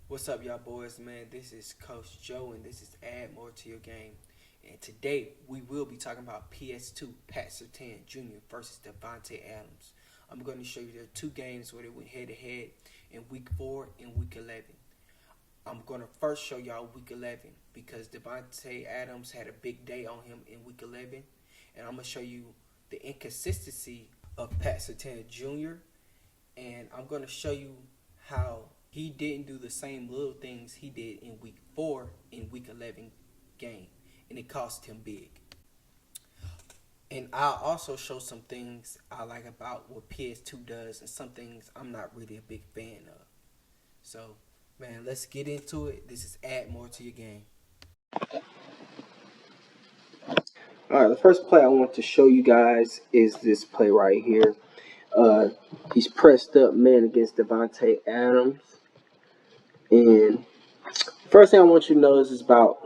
What's up, y'all boys, man? This is Coach Joe, and this is Add More to Your Game. And today, we will be talking about PS2 Pat Surtain Jr. versus Davante Adams. I'm going to show you the two games where they went head-to-head in Week 4 and Week 11. I'm going to first show y'all Week 11 because Davante Adams had a big day on him in Week 11. And I'm going to show you the inconsistency of Pat Surtain Jr. And I'm going to show you how he didn't do the same little things he did in Week 4 in Week 11 game, and it cost him big. And I'll also show some things I like about what PS2 does and some things I'm not really a big fan of. So, man, let's get into it. This is Add More to Your Game. Alright, the first play I want to show you guys is this play right here. He's pressed up man against Davante Adams. And first thing I want you to know is about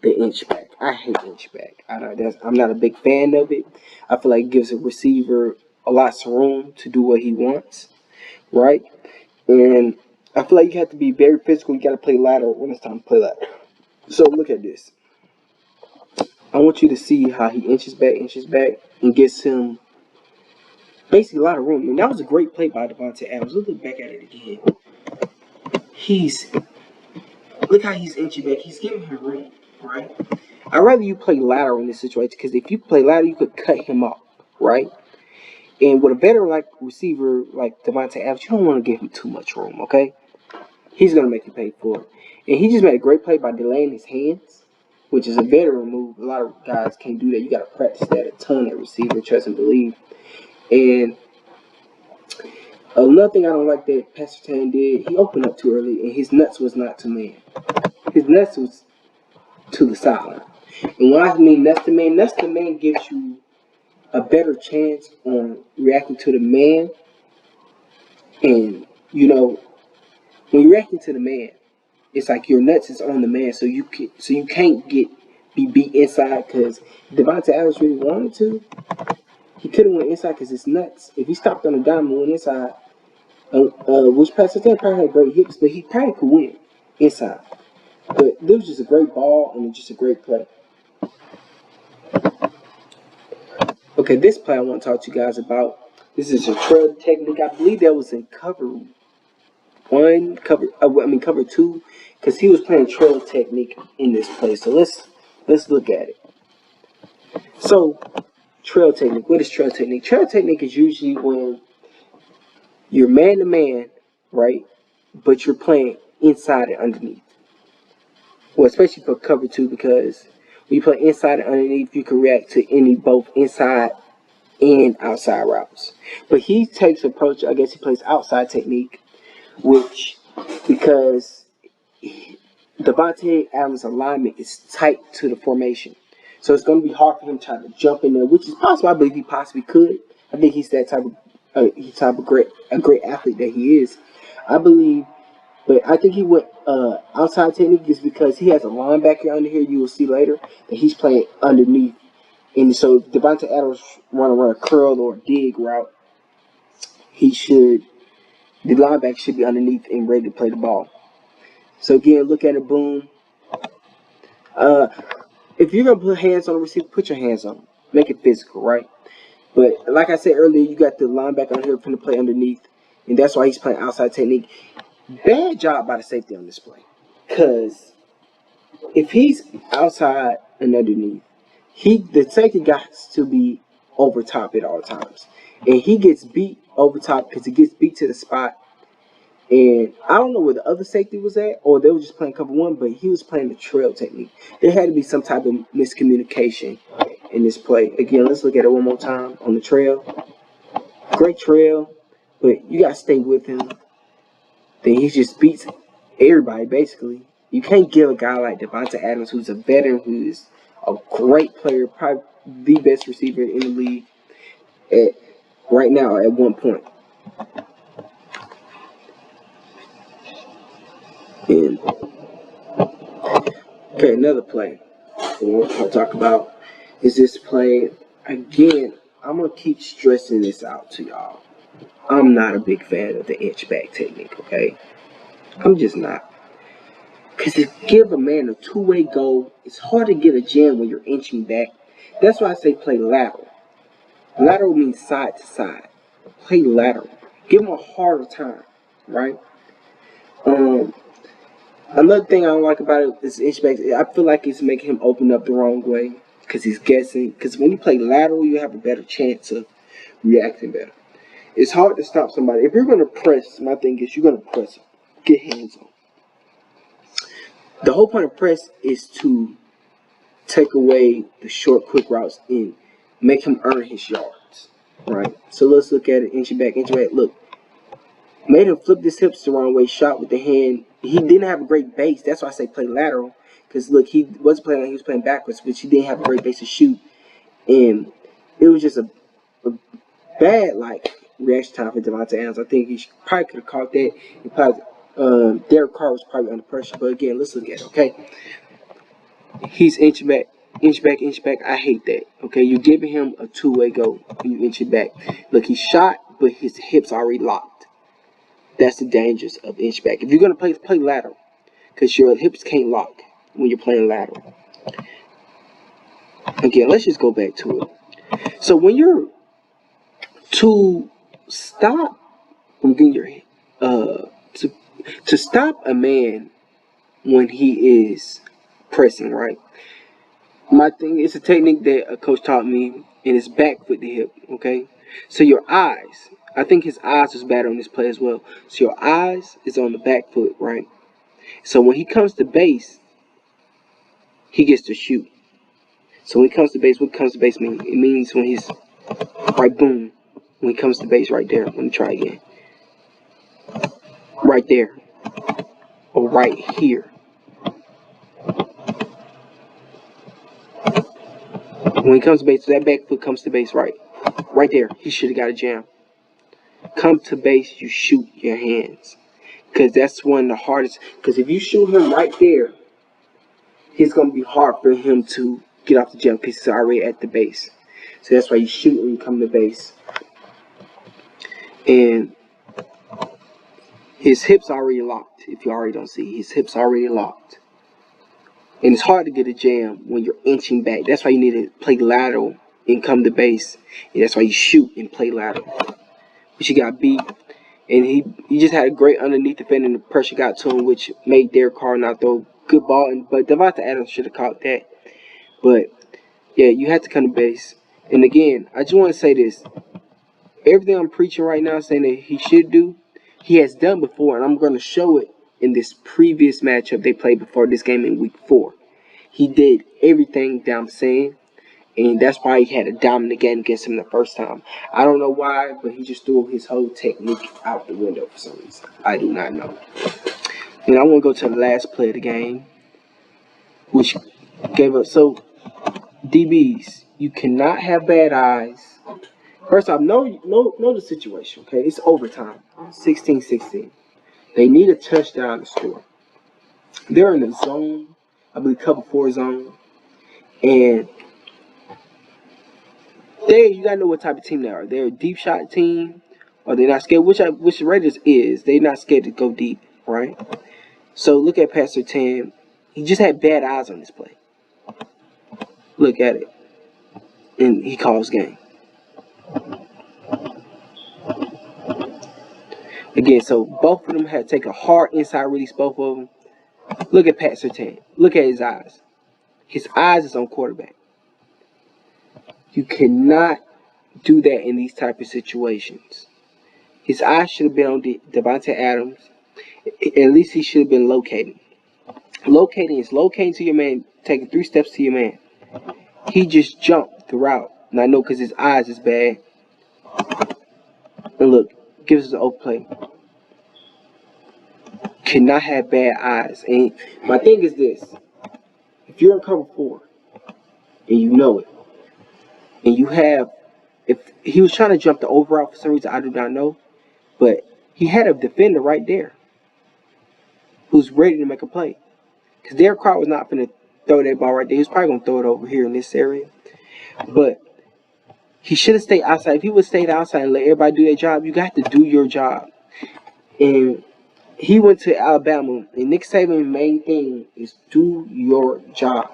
the inch back. I hate inch back. I'm not a big fan of it. I feel like it gives a receiver a lot of room to do what he wants, right? And I feel like you have to be very physical. You got to play lateral when it's time to play lateral. So look at this. I want you to see how he inches back, and gets him basically a lot of room. And that was a great play by Davante Adams. Look back at it again. Look how he's inching back. He's giving him room, right? I'd rather you play lateral in this situation because if you play lateral, you could cut him off, right? And with a better like receiver like Davante Adams, you don't want to give him too much room, okay? He's gonna make you pay for it. And he just made a great play by delaying his hands, which is a veteran move. A lot of guys can't do that. You got to practice that a ton at receiver, trust and believe. And another thing I don't like that Pastor Tan did, he opened up too early, and his nuts was not to man. His nuts was to the sideline. And when I mean nuts to man gives you a better chance on reacting to the man. And, when you're reacting to the man, it's like your nuts is on the man, so you can't be beat inside because Davante Adams really wanted to. He could have went inside because it's nuts. If he stopped on the dime and went inside, which Pastor Tan probably had great hips, but he probably could win inside. But this was just a great ball and just a great play. Okay, this play I want to talk to you guys about. This is a trail technique. I believe that was in cover two, because he was playing trail technique in this play. So let's look at it. So trail technique. What is trail technique? Trail technique is usually when you're man to man, right? But you're playing inside and underneath. Well, especially for cover two, because when you play inside and underneath, you can react to any both inside and outside routes. But he takes approach. I guess he plays outside technique, which because Davante Adams' alignment is tight to the formation. So it's going to be hard for him to try to jump in there, which is possible. I believe he possibly could. I think he's that type of great athlete that he is. I believe, but I think he went outside technique is because he has a linebacker under here. You will see later that he's playing underneath, and so if Davante Adams want to run a curl or a dig route, the linebacker should be underneath and ready to play the ball. So again, look at it, boom. If you're gonna put hands on the receiver, put your hands on him. Make it physical, right? But like I said earlier, you got the linebacker on here going to play underneath, and that's why he's playing outside technique. Bad job by the safety on this play, because if he's outside and underneath, the safety got to be over top at all times, and he gets beat over top because he gets beat to the spot. And I don't know where the other safety was at, or they were just playing cover one, but he was playing the trail technique. There had to be some type of miscommunication in this play. Again, let's look at it one more time on the trail. Great trail, but you got to stay with him. Then he just beats everybody, basically. You can't give a guy like Davante Adams, who's a veteran, who is a great player, probably the best receiver in the league right now at one point. And okay, another play I'll talk about is this play. Again, I'm going to keep stressing this out to y'all. I'm not a big fan of the inch back technique, okay? I'm just not. Because to give a man a two-way goal, it's hard to get a jam when you're inching back. That's why I say play lateral. Lateral means side to side. Play lateral. Give him a harder time, right? Another thing I don't like about it is inch back. I feel like it's making him open up the wrong way because he's guessing. Because when you play lateral, you have a better chance of reacting better. It's hard to stop somebody. If you're going to press, my thing is you're going to press him. Get hands on. The whole point of press is to take away the short, quick routes and make him earn his yards, right? So let's look at it. Inch back, inch back. Look, made him flip his hips the wrong way. Shot with the hand. He didn't have a great base. That's why I say play lateral. Because look, he wasn't playing. He was playing backwards, but he didn't have a great base to shoot, and it was just a bad reaction time for Davante Adams. I think he probably could have caught that. He probably Derek Carr was probably under pressure. But again, let's look at it. Okay, he's inch back, inch back, inch back. I hate that. Okay, you're giving him a two-way go when you inch it back. Look, he shot, but his hips already locked. That's the dangers of inch back. If you're gonna play lateral, because your hips can't lock when you're playing lateral. Again, let's just go back to it. So when you're to stop from getting your to stop a man when he is pressing, right? My thing is a technique that a coach taught me, and it's back foot to hip. Okay, so your eyes. I think his eyes was bad on this play as well. So your eyes is on the back foot, right? So when he comes to base, he gets to shoot. So when he comes to base, what comes to base mean? It means when he's right, boom. When he comes to base, right there. Let me try again. Right there, or right here. When he comes to base, that back foot comes to base, right there. He should have got a jam. Come to base, you shoot your hands, because that's one of the hardest. Because if you shoot him right there, it's gonna be hard for him to get off the jump because he's already at the base. So that's why you shoot when you come to base. And his hips already locked. If you already don't see, his hips already locked. And it's hard to get a jam when you're inching back. That's why you need to play lateral and come to base. And that's why you shoot and play lateral. But you got beat. And he just had a great underneath defender, and the pressure got to him, which made Derek Carr not throw good ball. But Davante Adams should have caught that. But yeah, you had to come to base. And again, I just want to say this. Everything I'm preaching right now, saying that he should do, he has done before, and I'm going to show it in this previous matchup they played before this game in week 4. He did everything that I'm saying, and that's why he had a dominant game against him the first time. I don't know why, but he just threw his whole technique out the window for some reason. I do not know. And I want to go to the last play of the game, which gave up. So, DBs, you cannot have bad eyes. First off, know the situation, okay? It's overtime, 16-16. They need a touchdown to score. They're in the zone, I believe cover 4 zone, and you gotta know what type of team they are. They're a deep shot team, or they're not scared. Which the Raiders is, they're not scared to go deep, right? So look at Pat Surtain. He just had bad eyes on this play. Look at it, and he calls game. Again, so both of them had to take a hard inside release, both of them. Look at Pat Surtain. Look at his eyes. His eyes is on quarterback. You cannot do that in these type of situations. His eyes should have been on Davante Adams. At least he should have been locating. Locating is locating to your man, taking 3 steps to your man. He just jumped the route. And I know because his eyes is bad. And look, gives us an open play. Cannot have bad eyes. And my thing is this. If you're in cover 4, and you know it, and you have, if he was trying to jump the over route for some reason, I do not know, but he had a defender right there who's ready to make a play. Because Derek Carr was not going to throw that ball right there. He was probably going to throw it over here in this area. But he should have stayed outside. If he would have stayed outside and let everybody do their job, you got to do your job. And he went to Alabama, and Nick Saban's main thing is do your job,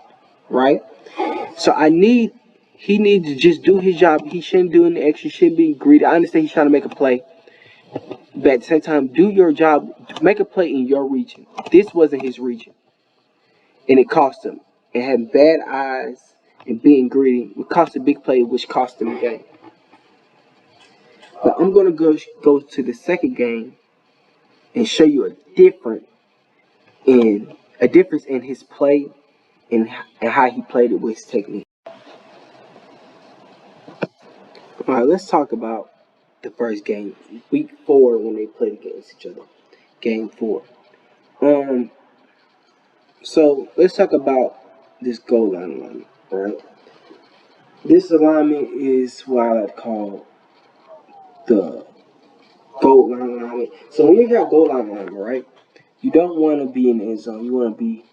right? So he needs to just do his job. He shouldn't do any extra, shouldn't be greedy. I understand he's trying to make a play, but at the same time, do your job, make a play in your region. This wasn't his region, and it cost him. And having bad eyes and being greedy would cost a big play, which cost him the game. But I'm gonna go to the second game and show you a difference in his play and how he played it with his technique. All right, let's talk about the first game, week 4, when they played against each other. Game 4. So let's talk about this goal line alignment, right? This alignment is what I like to call the goal line alignment. So when you have goal line alignment, right, you don't want to be in the end zone. You want to be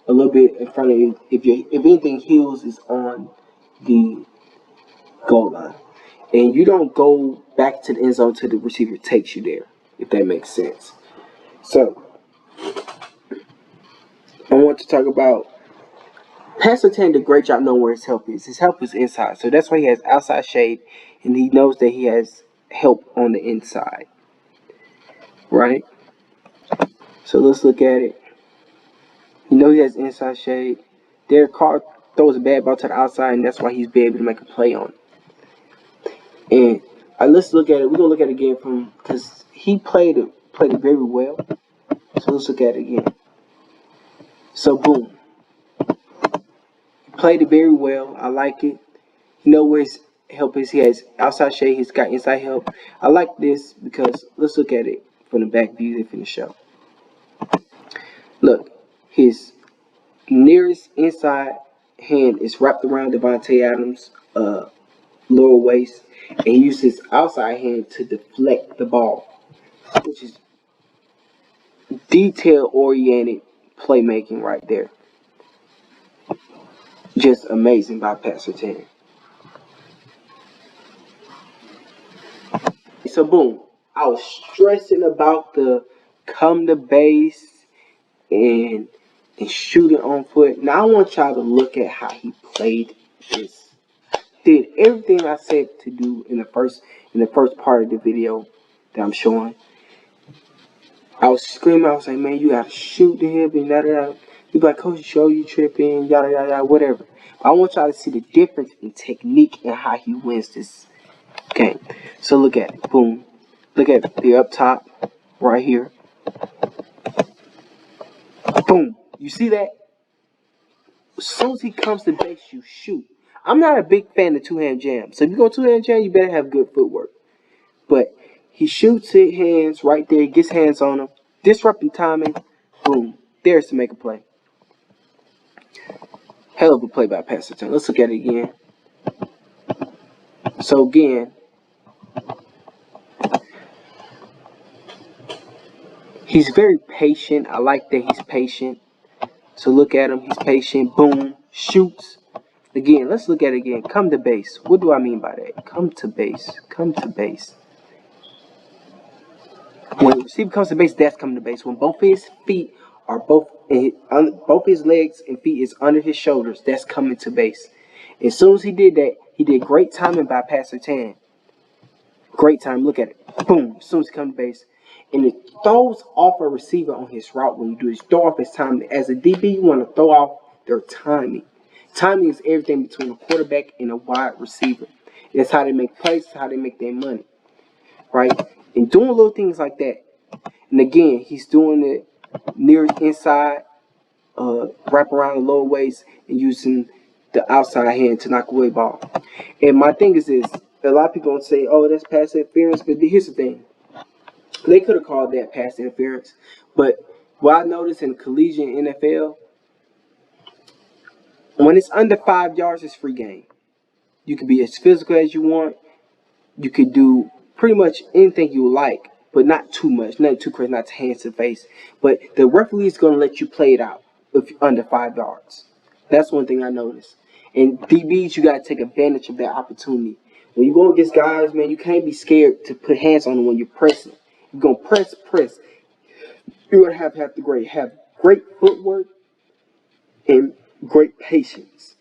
a little bit in front of it. If anything, heels is on the goal line, and you don't go back to the end zone till the receiver takes you there, if that makes sense. So I want to talk about Pat Surtain did a great job knowing where his help is. His help is inside, so that's why he has outside shade, and he knows that he has help on the inside, right? So let's look at it. You know he has inside shade. Derek Carr throws a bad ball to the outside, and that's why he's be able to make a play on it. And let's look at it. We're gonna look at it again because he played it very well. So let's look at it again. So boom, he played it very well. I like it. You know where his help is. He has outside shade. He's got inside help. I like this because let's look at it from the back view. They finish show. Look, his nearest inside hand is wrapped around Davante Adams' lower waist, and he uses his outside hand to deflect the ball, which is detail-oriented playmaking right there. Just amazing by Pat Surtain. So boom, I was stressing about the come to base and shooting on foot. Now I want y'all to look at how he played this. Did everything I said to do in the first part of the video that I'm showing. I was screaming. I was like, man, you gotta shoot the hip and da da da. You like, Coach Joe, you tripping, yada yada yada, whatever. I want y'all to see the difference in technique and how he wins this game. So look at it. Boom. Look at the up top right here. Boom. You see that? As soon as he comes to base, you shoot. I'm not a big fan of two-hand jam. So if you go two-hand jam, you better have good footwork. But he shoots it hands right there, gets hands on him, disrupting timing, boom. There's to make a play. Hell of a play by Pat Surtain. Let's look at it again. So again, he's very patient. I like that he's patient. So look at him, he's patient, boom, shoots. Again, let's look at it again. Come to base. What do I mean by that? Come to base. Come to base. When the receiver comes to base, that's coming to base. When both his feet are both his legs and feet is under his shoulders, that's coming to base. As soon as he did that, he did great timing by Pat Surtain. Great time. Look at it. Boom. As soon as he comes to base. And it throws off a receiver on his route when you do this. Throw off his timing. As a DB, you want to throw off their timing. Timing is everything between a quarterback and a wide receiver. That's how they make plays. That's how they make their money. Right? And doing little things like that. And again, he's doing it near inside, wrap around the lower waist, and using the outside hand to knock away ball. And my thing is this. A lot of people don't say, oh, that's pass interference. But here's the thing. They could have called that pass interference. But what I noticed in collegiate NFL, when it's under 5 yards, it's free game. You can be as physical as you want. You could do pretty much anything you like, but not too much. Not too crazy, not to hands to face. But the referee is going to let you play it out if you're under 5 yards. That's one thing I noticed. And DBs, you got to take advantage of that opportunity. When you go against guys, man, you can't be scared to put hands on them when you're pressing. You're going to press. You're gonna have to have great footwork and great patience.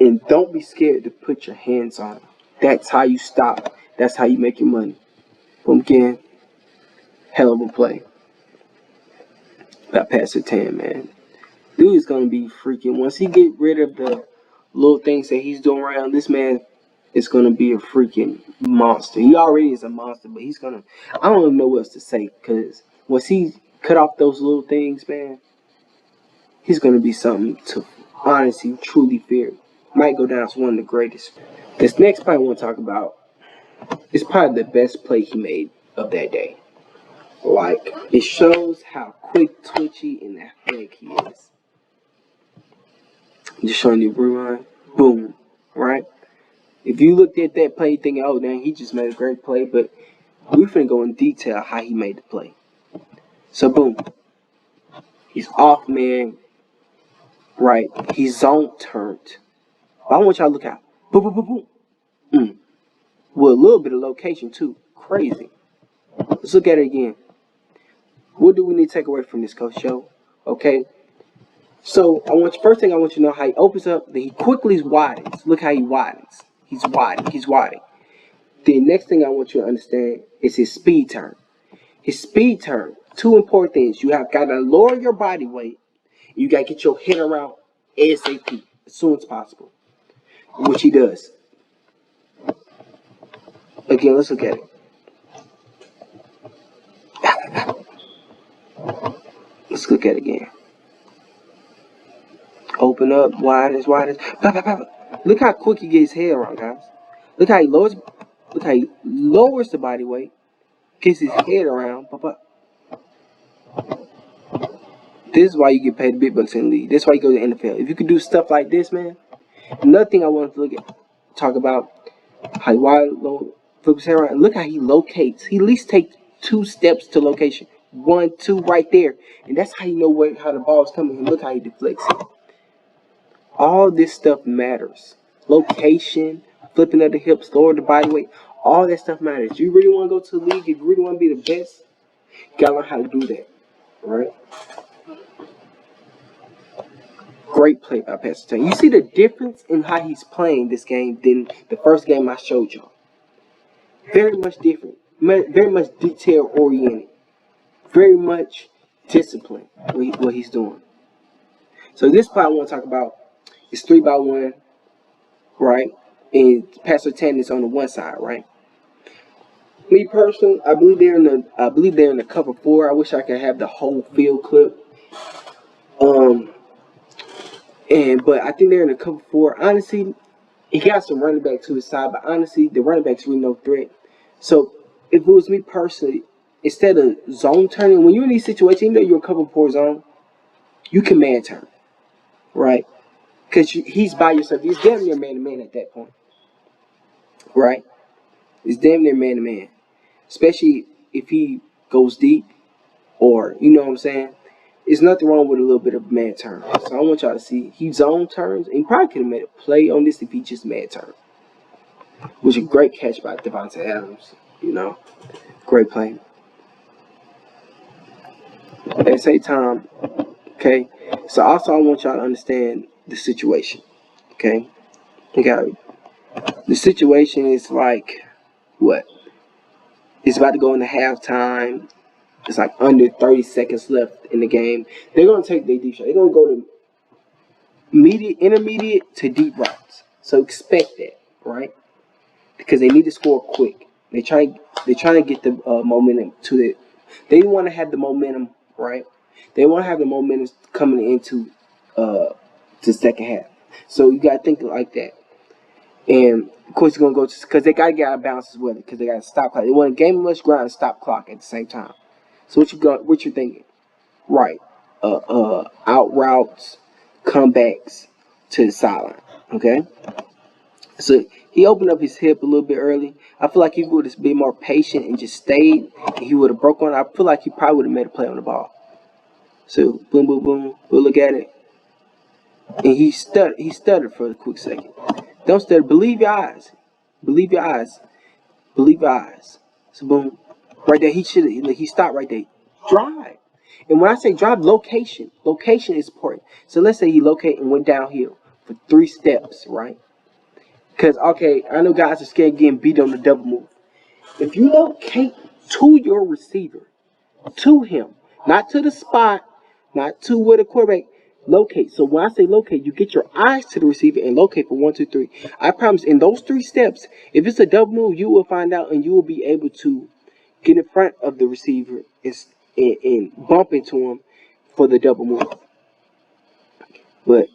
And don't be scared to put your hands on it. That's how you stop. That's how you make your money. Boom, again, hell of a play. Got past the 10, man. Dude is gonna be freaking. Once he get rid of the little things that he's doing around, this man is gonna be a freaking monster. He already is a monster, but he's gonna. I don't even know what else to say, because once he cut off those little things, man, he's gonna be something to honestly, truly fear. Might go down as one of the greatest. This next play I want to talk about is probably the best play he made of that day. Like, it shows how quick, twitchy, and athletic he is. Just showing you rewind, boom, right? If you looked at that play, you think, oh, dang, he just made a great play, but we're finna go in detail how he made the play. So, boom, he's off, man, right? He's zone turned. I want y'all to look out. Boom, boom, boom, boom. With a little bit of location, too. Crazy. Let's look at it again. What do we need to take away from this, Coach Show? Okay. So, first thing I want you to know how he opens up, then he quickly widens. Look how he widens. He's widening. The next thing I want you to understand is his speed turn. His speed turn, two important things. You have got to lower your body weight. You got to get your head around ASAP, as soon as possible, which he does. Again, let's look at it. Let's look at it again. Open up, widens. Look how quick he gets his head around, guys. Look how he lowers the body weight, gets his head around. This is why you get paid the big bucks in the league. This is why you go to the NFL. If you could do stuff like this, man. Another thing I wanted to talk about, how he flips his head around. Look how he locates. He at least takes 2 steps to location. 1, 2, right there, and that's how you know how the ball's coming. And look how he deflects it. All this stuff matters. Location, flipping of the hips, lower the body weight, all that stuff matters. You really want to go to the league, if you really want to be the best, you gotta learn how to do that. Alright? Great play by Pastor Tang. You see the difference in how he's playing this game than the first game I showed y'all. Very much different. Very much detail oriented. Very much disciplined what he's doing. So this play I want to talk about is 3x1, right? And Pastor 10 is on the one side, right? Me personally, I believe they're in the cover 4. I wish I could have the whole field clip. But I think they're in the cover 4. Honestly, he got some running back to his side, but honestly, the running back's really no threat. So if it was me personally, instead of zone turning, when you're in these situations, even though you're a cover 4 zone, you can man turn, right? Because he's by yourself. He's damn near man-to-man at that point. Right? He's damn near man-to-man. Especially if he goes deep or, you know what I'm saying? There's nothing wrong with a little bit of man turn. So I want y'all to see. He zone turns. And he probably could have made a play on this if he just man turned. Which is a great catch by Davante Adams. You know? Great play. At the same time, okay? So also I want y'all to understand the situation. Okay? The situation is like, what? It's about to go into halftime. It's like under 30 seconds left in the game. They're going to take their deep shot. They're going to go to intermediate to deep routes. So expect that, right? Because they need to score quick. They're trying to get the momentum to it. They want to have the momentum, right? They want to have the momentum coming into the second half. So you got to think like that. And of course, you're going to go because they got to get out of balance as well. Because they got to stop clock. They want to game much ground and stop clock at the same time. So what you thinking? Right. Out routes, comebacks to the sideline. Okay? So he opened up his hip a little bit early. I feel like he would have been more patient and just stayed, and he would have broke on. I feel like he probably would have made a play on the ball. So boom, boom, boom. We'll look at it. And he stuttered for a quick second. Don't stutter. Believe your eyes. Believe your eyes. Believe your eyes. So boom. Right there, he stopped right there. Drive. And when I say drive, location is important. So let's say he located and went downhill for 3 steps, right? Because, okay, I know guys are scared of getting beat on the double move. If you locate to your receiver, to him, not to the spot, not to where the quarterback, locate. So when I say locate, you get your eyes to the receiver and locate for 1, 2, 3. I promise in those 3 steps, if it's a double move, you will find out and you will be able to get in front of the receiver and bump into him for the double move. But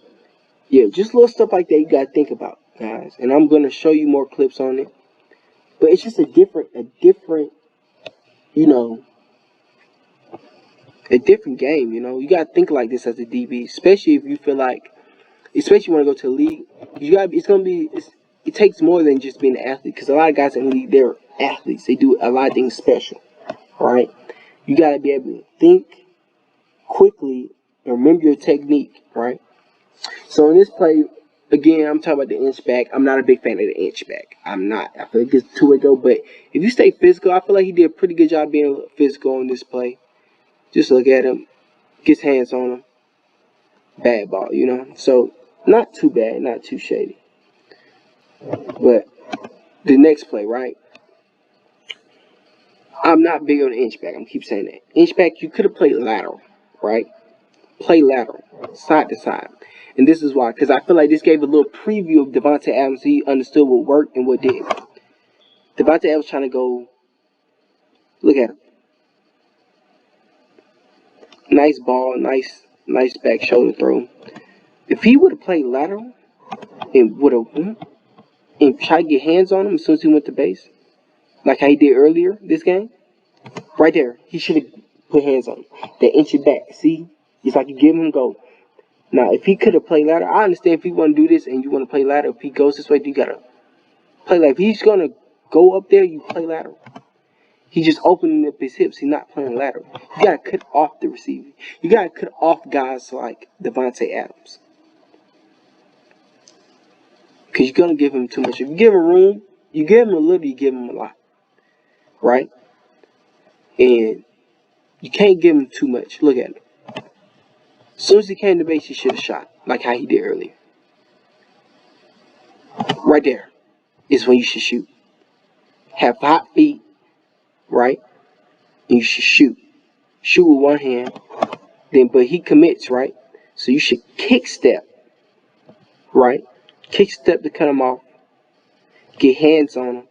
yeah, just little stuff like that you gotta think about, guys. And I'm gonna show you more clips on it. But it's just a different, you know, a different game. You know, you gotta think like this as a DB, especially if you feel like, especially when you want to go to the league. You got, it takes more than just being an athlete, because a lot of guys in the league, they're athletes. They do a lot of things special, right? You gotta be able to think quickly and remember your technique, right? So in this play, again, I'm talking about the inch back. I'm not a big fan of the inch back. I'm not. I feel like it's too way go. But if you stay physical, I feel like he did a pretty good job being physical on this play. Just look at him, gets hands on him. Bad ball, you know. So not too bad, not too shady. But the next play, right? I'm not big on the inch back. I'm keep saying that. Inch back, you could have played lateral, right? Play lateral, side to side. And this is why, because I feel like this gave a little preview of Davante Adams. He understood what worked and what didn't. Davante Adams trying to go, look at him. Nice ball, nice back shoulder throw. If he would have played lateral and would have and tried to get hands on him as soon as he went to base, like how he did earlier this game, right there, he should have put hands on him. That inch it back, see? It's like you give him go. Now, if he could have played lateral, I understand if you want to do this and you want to play lateral. If he goes this way, you got to play lateral. If he's going to go up there, you play lateral. He's just opening up his hips. He's not playing lateral. You got to cut off the receiver. You got to cut off guys like Davante Adams. Because you're going to give him too much. If you give him room, you give him a little, you give him a lot. Right? And you can't give him too much. Look at him. As soon as he came to base, he should have shot. Like how he did earlier. Right there is when you should shoot. Have hot feet, right? And you should shoot. Shoot with one hand. But he commits, right? So you should kick step, right? Kick step to cut him off. Get hands on him.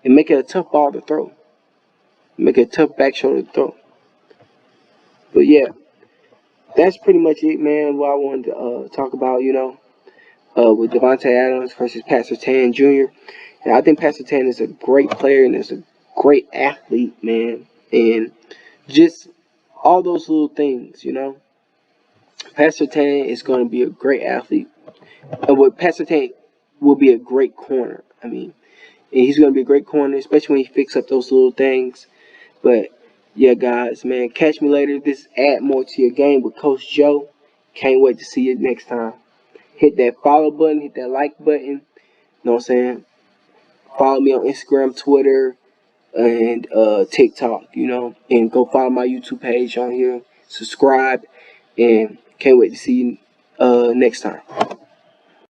And make it a tough ball to throw. Make it a tough back shoulder to throw. But yeah, that's pretty much it, man. What I wanted to talk about, you know, with Davante Adams versus Pat Surtain Jr. And I think Pat Surtain is a great player and is a great athlete, man. And just all those little things, you know. Pat Surtain is going to be a great athlete. And what Pat Surtain will be a great corner. I mean, and he's going to be a great corner, especially when he fixes up those little things. But yeah, guys, man, catch me later. This add more to your game with Coach Joe. Can't wait to see you next time. Hit that follow button, hit that like button. You know what I'm saying? Follow me on Instagram, Twitter, and TikTok, you know. And go follow my YouTube page on here. Subscribe. And can't wait to see you next time.